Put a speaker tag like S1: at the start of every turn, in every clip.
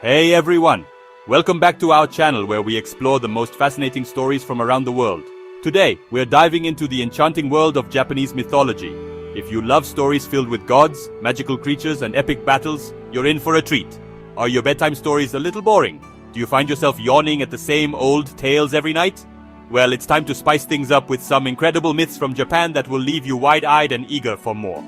S1: Hey everyone! Welcome back to our channel where we explore the most fascinating stories from around the world. Today, we're diving into the enchanting world of Japanese mythology. If you love stories filled with gods, magical creatures, and epic battles, you're in for a treat. Are your bedtime stories a little boring? Do you find yourself yawning at the same old tales every night? Well, it's time to spice things up with some incredible myths from Japan that will leave you wide-eyed and eager for more.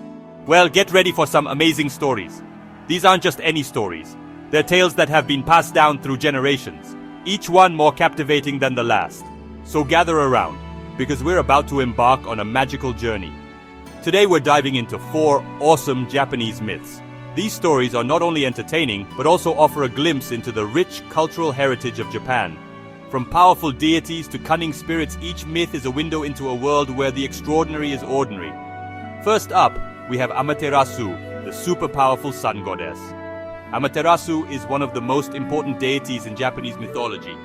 S1: Well, get ready for some amazing stories. These aren't just any stories. They're tales that have been passed down through generations, each one more captivating than the last. So gather around, because we're about to embark on a magical journey. Today we're diving into 4 awesome Japanese myths. These stories are not only entertaining, but also offer a glimpse into the rich cultural heritage of Japan. From powerful deities to cunning spirits, each myth is a window into a world where the extraordinary is ordinary. First up, we have Amaterasu, the super powerful sun goddess. Amaterasu is one of the most important deities in Japanese mythology.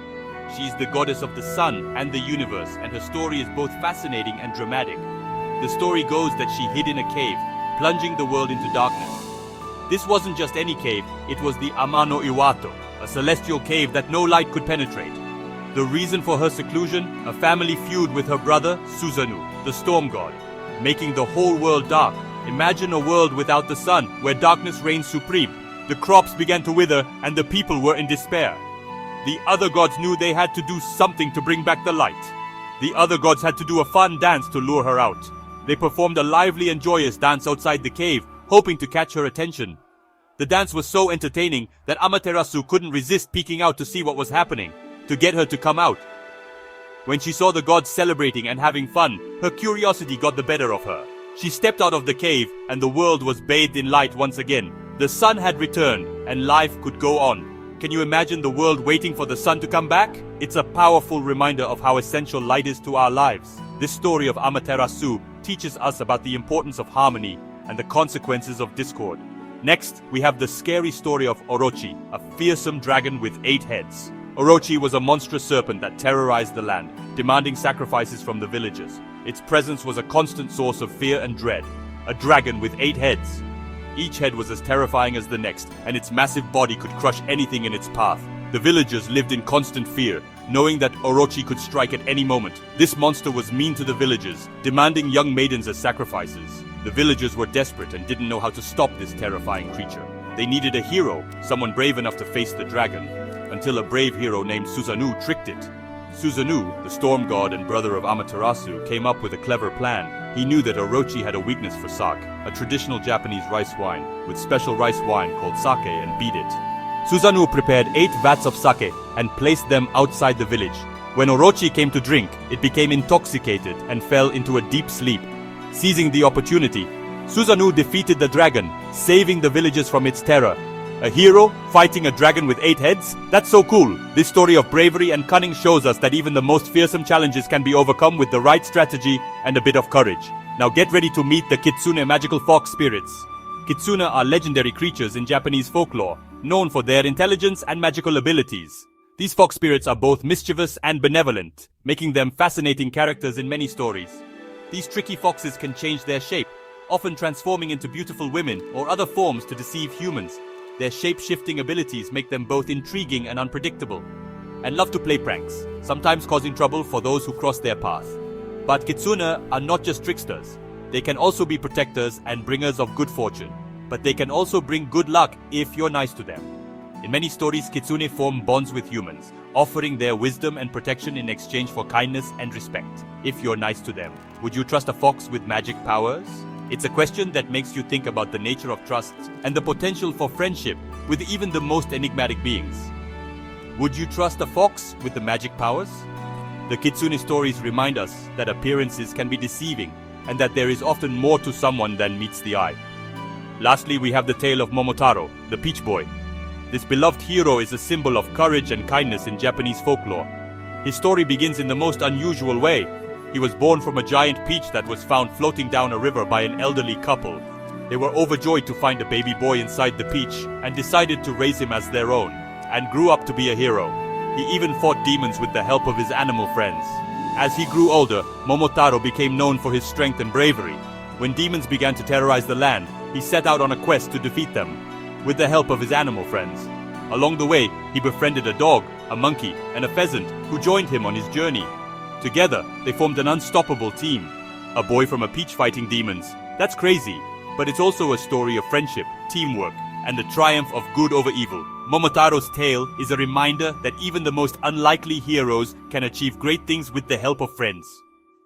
S1: She is the goddess of the sun and the universe, and her story is both fascinating and dramatic. The story goes that she hid in a cave, plunging the world into darkness. This wasn't just any cave, it was the Amano Iwato, a celestial cave that no light could penetrate. The reason for her seclusion? A family feud with her brother, Susanoo, the storm god, making the whole world dark. Imagine a world without the sun, where darkness reigns supreme. The crops began to wither, and the people were in despair. The other gods knew they had to do something to bring back the light. The other gods had to do a fun dance to lure her out. They performed a lively and joyous dance outside the cave, hoping to catch her attention. The dance was so entertaining that Amaterasu couldn't resist peeking out to see what was happening, to get her to come out. When she saw the gods celebrating and having fun, her curiosity got the better of her. She stepped out of the cave, and the world was bathed in light once again. The sun had returned, and life could go on. Can you imagine the world waiting for the sun to come back? It's a powerful reminder of how essential light is to our lives. This story of Amaterasu teaches us about the importance of harmony and the consequences of discord. Next, we have the scary story of Orochi, a fearsome dragon with 8 heads. Orochi was a monstrous serpent that terrorized the land, demanding sacrifices from the villagers. Its presence was a constant source of fear and dread. A dragon with 8 heads. Each head was as terrifying as the next, and its massive body could crush anything in its path. The villagers lived in constant fear, knowing that Orochi could strike at any moment. This monster was mean to the villagers, demanding young maidens as sacrifices. The villagers were desperate and didn't know how to stop this terrifying creature. They needed a hero, someone brave enough to face the dragon, until a brave hero named Susanoo tricked it. Susanoo, the storm god and brother of Amaterasu, came up with a clever plan. He knew that Orochi had a weakness for sake, a traditional Japanese rice wine, with special rice wine called sake, and beat it. Susanoo prepared 8 vats of sake and placed them outside the village. When Orochi came to drink, it became intoxicated and fell into a deep sleep. Seizing the opportunity, Susanoo defeated the dragon, saving the villagers from its terror. A hero fighting a dragon with 8 heads? That's so cool! This story of bravery and cunning shows us that even the most fearsome challenges can be overcome with the right strategy and a bit of courage. Now get ready to meet the Kitsune magical fox spirits. Kitsune are legendary creatures in Japanese folklore, known for their intelligence and magical abilities. These fox spirits are both mischievous and benevolent, making them fascinating characters in many stories. These tricky foxes can change their shape, often transforming into beautiful women or other forms to deceive humans. Their shape-shifting abilities make them both intriguing and unpredictable, and love to play pranks, sometimes causing trouble for those who cross their path. But Kitsune are not just tricksters. They can also be protectors and bringers of good fortune, but they can also bring good luck if you're nice to them. In many stories, Kitsune form bonds with humans, offering their wisdom and protection in exchange for kindness and respect. If you're nice to them, would you trust a fox with magic powers? It's a question that makes you think about the nature of trust and the potential for friendship with even the most enigmatic beings. Would you trust a fox with the magic powers? The Kitsune stories remind us that appearances can be deceiving and that there is often more to someone than meets the eye. Lastly, we have the tale of Momotaro, the peach boy. This beloved hero is a symbol of courage and kindness in Japanese folklore. His story begins in the most unusual way. He was born from a giant peach that was found floating down a river by an elderly couple. They were overjoyed to find a baby boy inside the peach and decided to raise him as their own, and grew up to be a hero. He even fought demons with the help of his animal friends. As he grew older, Momotaro became known for his strength and bravery. When demons began to terrorize the land, he set out on a quest to defeat them, with the help of his animal friends. Along the way, he befriended a dog, a monkey, and a pheasant who joined him on his journey. Together, they formed an unstoppable team. A boy from a peach fighting demons. That's crazy, but it's also a story of friendship, teamwork, and the triumph of good over evil. Momotaro's tale is a reminder that even the most unlikely heroes can achieve great things with the help of friends.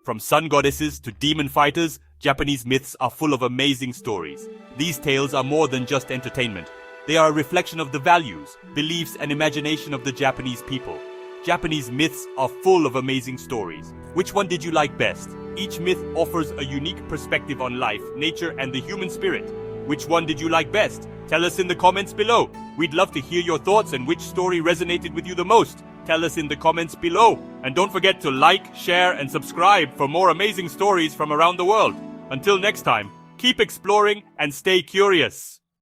S1: From sun goddesses to demon fighters, Japanese myths are full of amazing stories. These tales are more than just entertainment. They are a reflection of the values, beliefs, and imagination of the Japanese people. Japanese myths are full of amazing stories. Which one did you like best? Each myth offers a unique perspective on life, nature, and the human spirit. Which one did you like best? Tell us in the comments below. We'd love to hear your thoughts and which story resonated with you the most. Tell us in the comments below. And don't forget to like, share, and subscribe for more amazing stories from around the world. Until next time, keep exploring and stay curious.